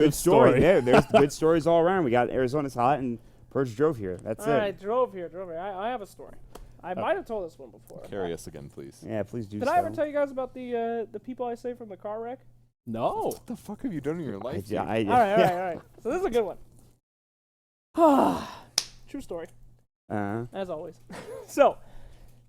Good story. Yeah, there's good stories all around. We got Arizona's hot and Purge drove here. That's All it. right, drove here. I have a story. I might have told this one before. Carry us again, please. Yeah, please do Did so. I ever tell you guys about the people I saved from the car wreck? No. What the fuck have you done in your life? dude? All right. So this is a good one. True story, as always. So,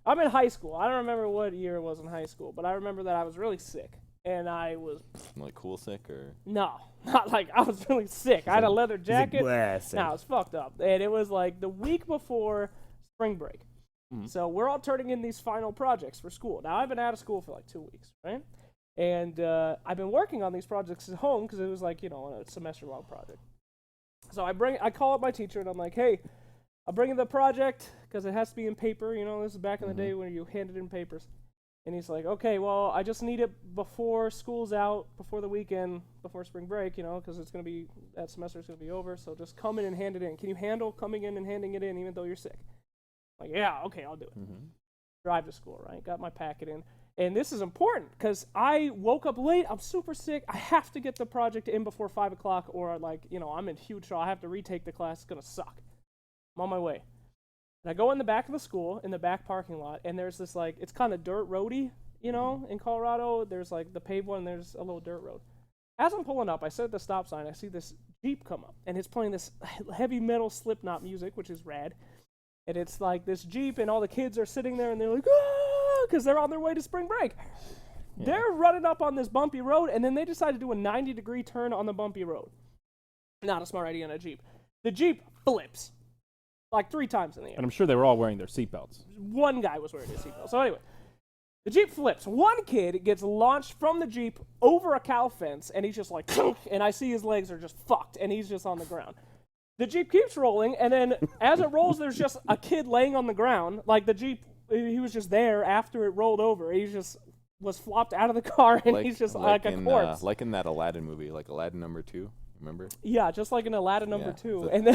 I'm in high school. I don't remember what year it was in high school, but I remember that I was really sick. And I was... Like cool sick or? No, not like I was really sick. I had a leather jacket. Bless No, it's fucked up. And it was like the week before spring break. So we're all turning in these final projects for school. Now, I've been out of school for like 2 weeks, right? And I've been working on these projects at home because it was like, a semester-long project. So I call up my teacher and I'm like, hey, I'll bring in the project because it has to be in paper. This is back in the day when you handed in papers. And he's like, okay, well, I just need it before school's out, before the weekend, before spring break, because it's going to be, that semester's going to be over. So just come in and hand it in. Can you handle coming in and handing it in even though you're sick? I'm like, yeah, okay, I'll do it. Drive to school, right? Got my packet in. And this is important because I woke up late. I'm super sick. I have to get the project in before 5 o'clock or I'm in huge trouble. I have to retake the class. It's going to suck. I'm on my way. And I go in the back of the school, in the back parking lot, and there's this, it's kind of dirt roady, in Colorado. There's, the paved one, and there's a little dirt road. As I'm pulling up, I set the stop sign, I see this Jeep come up, and it's playing this heavy metal Slipknot music, which is rad. And it's, this Jeep, and all the kids are sitting there, and they're like, ah, because they're on their way to spring break. Yeah. They're running up on this bumpy road, and then they decide to do a 90-degree turn on the bumpy road. Not a smart idea on a Jeep. The Jeep flips. 3 times in the air. And I'm sure they were all wearing their seatbelts. One guy was wearing his seatbelt. So anyway, the Jeep flips. One kid gets launched from the Jeep over a cow fence, and he's just like, and I see his legs are just fucked, and he's just on the ground. The Jeep keeps rolling, and then as it rolls, there's just a kid laying on the ground. The Jeep, he was just there after it rolled over. He just was flopped out of the car, and he's just like a corpse. Like in that Aladdin movie, like Aladdin #2. Remember? Yeah, just like in Aladdin #2. The, and then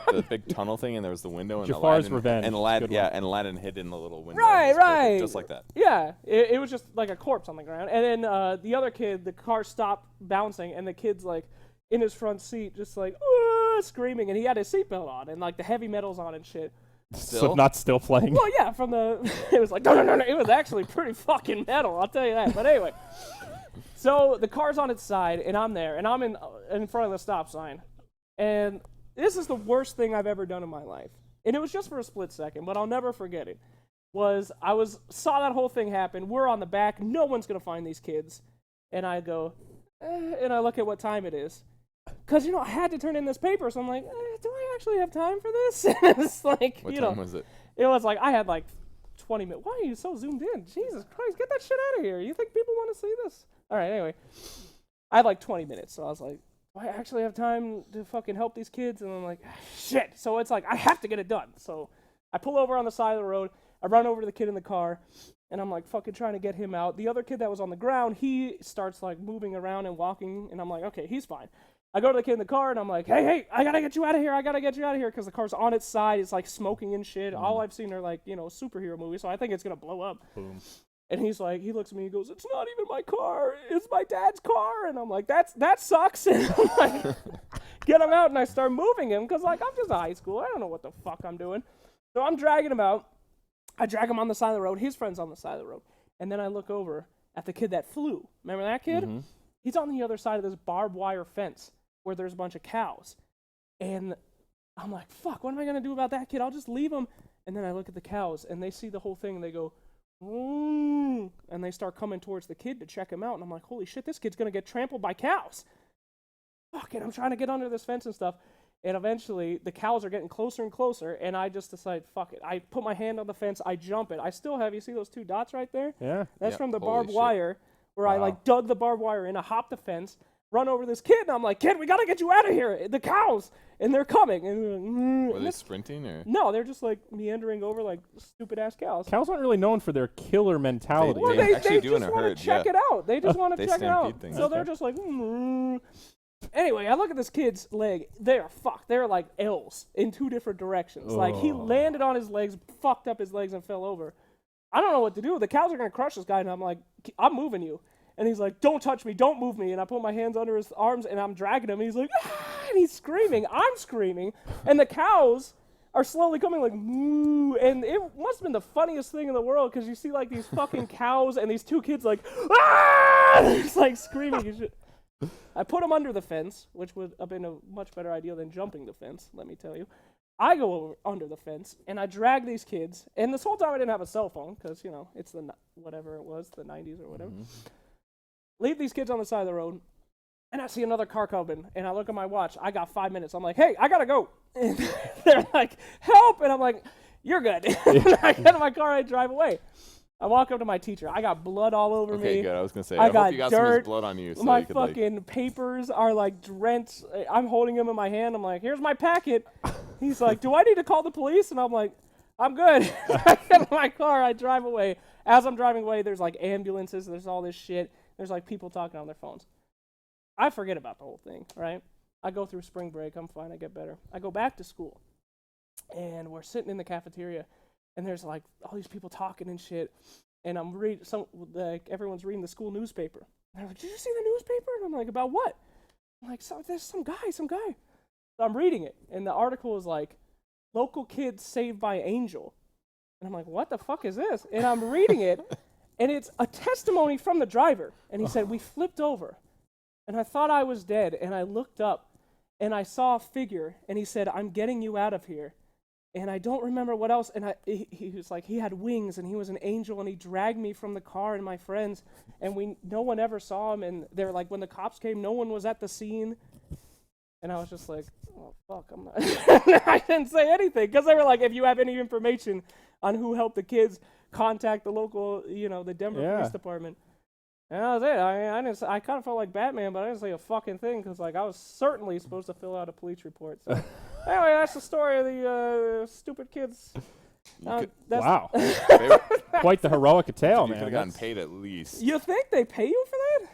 the big tunnel thing, and there was the window, and Jafar's Revenge. And Aladdin hid in the little window. Right. Just like that. Yeah, it was just like a corpse on the ground. And then the other kid, the car stopped bouncing, and the kid's in his front seat, just screaming, and he had his seatbelt on, and the heavy metal's on and shit. Slipknot's still playing. Well, yeah, from the it was no. It was actually pretty fucking metal, I'll tell you that. But anyway. So the car's on its side, and I'm there, and I'm in front of the stop sign. And this is the worst thing I've ever done in my life. And it was just for a split second, but I'll never forget it. Saw that whole thing happen. We're on the back. No one's going to find these kids. And I go, and I look at what time it is. Because, I had to turn in this paper, so I'm like, do I actually have time for this? It's What time was it? It was I had 20 minutes. Why are you so zoomed in? Jesus Christ, get that shit out of here. You think people want to see this? All right, anyway. I had 20 minutes, so I was like, do I actually have time to fucking help these kids? And I'm like, shit. So it's I have to get it done. So I pull over on the side of the road. I run over to the kid in the car, and I'm fucking trying to get him out. The other kid that was on the ground, he starts moving around and walking, and I'm like, okay, he's fine. I go to the kid in the car, and I'm like, hey, I gotta get you out of here. Because the car's on its side. It's smoking and shit. All I've seen are superhero movies, so I think it's gonna blow up. Boom. And he looks at me, he goes, it's not even my car, it's my dad's car. And I'm like, that sucks. And I'm get him out, and I start moving him, because I'm just a high school. I don't know what the fuck I'm doing. So I'm dragging him out. I drag him on the side of the road. His friend's on the side of the road. And then I look over at the kid that flew. Remember that kid? Mm-hmm. He's on the other side of this barbed wire fence where there's a bunch of cows. And I'm like, fuck, what am I going to do about that kid? I'll just leave him. And then I look at the cows, and they see the whole thing, and they go, ooh, and they start coming towards the kid to check him out. And I'm like, holy shit, this kid's going to get trampled by cows. Fuck it, I'm trying to get under this fence and stuff. And eventually, the cows are getting closer and closer, and I just decide, fuck it. I put my hand on the fence, I jump it. I still have, you see those 2 dots right there? Yeah. That's from the Holy barbed shit. wire, where I dug the barbed wire in, I hopped the fence, run over this kid, and I'm like, kid, we gotta get you out of here. The cows, and they're coming. And Were they sprinting or? no, they're just meandering over stupid ass cows. Cows aren't really known for their killer mentality. Well, They actually do in just a want herd, to check yeah. it out. They just want to They check it out. stampede things. So they're Okay. just Anyway, I look at this kid's leg. They're fucked. They're like L's in 2 different directions. He landed on his legs, fucked up his legs, and fell over. I don't know what to do. The cows are going to crush this guy, and I'm like, I'm moving you. And he's like, don't touch me, don't move me. And I put my hands under his arms, and I'm dragging him. And he's like, ah! And he's screaming. I'm screaming. And the cows are slowly coming like, moo. And it must have been the funniest thing in the world, because you see like these fucking cows and these two kids like, ah! It's like screaming and shit. I put him under the fence, which would have been a much better idea than jumping the fence, let me tell you. I go over under the fence, and I drag these kids. And this whole time I didn't have a cell phone, because, you know, it's whatever it was, the 90s or whatever. Leave these kids on the side of the road, and I see another car coming, and I look at my watch. I got 5 minutes. I'm like, hey, I got to go. And they're like, help. And I'm like, you're good. And I get in my car, I drive away. I walk up to my teacher. I got blood all over me. Okay, good. I was gonna say. I I got hope you got some of dirt. his blood on you. So My you could, fucking papers are like drenched. I'm holding them in my hand. I'm like, here's my packet. He's like, do I need to call the police? And I'm like, I'm good. I get in my car. I drive away. As I'm driving away, there's like ambulances. There's all this shit. There's like people talking on their phones. I forget about the whole thing, right? I go through spring break. I'm fine. I get better. I go back to school, and we're sitting in the cafeteria, and there's like all these people talking and shit. And I'm everyone's reading the school newspaper. And they're like, did you see the newspaper? And I'm like, about what? I'm like, there's some guy. So I'm reading it. And the article is like, local kids saved by angel. And I'm like, what the fuck is this? And I'm reading it, and it's a testimony from the driver. And he said, we flipped over. And I thought I was dead. And I looked up, and I saw a figure. And he said, I'm getting you out of here. And I don't remember what else. And he was like, he had wings, and he was an angel, and he dragged me from the car and my friends, and no one ever saw him. And they're like, when the cops came, no one was at the scene. And I was just like, oh fuck, I'm not. I didn't say anything, because they were like, if you have any information on who helped the kids, contact the local, the Denver Police Department. And that was it. I kind of felt like Batman, but I didn't say a fucking thing, because like I was certainly supposed to fill out a police report. So. Anyway, that's the story of the stupid kids. Wow. Quite the heroic tale, You man. could have gotten paid at least. You think they pay you for that?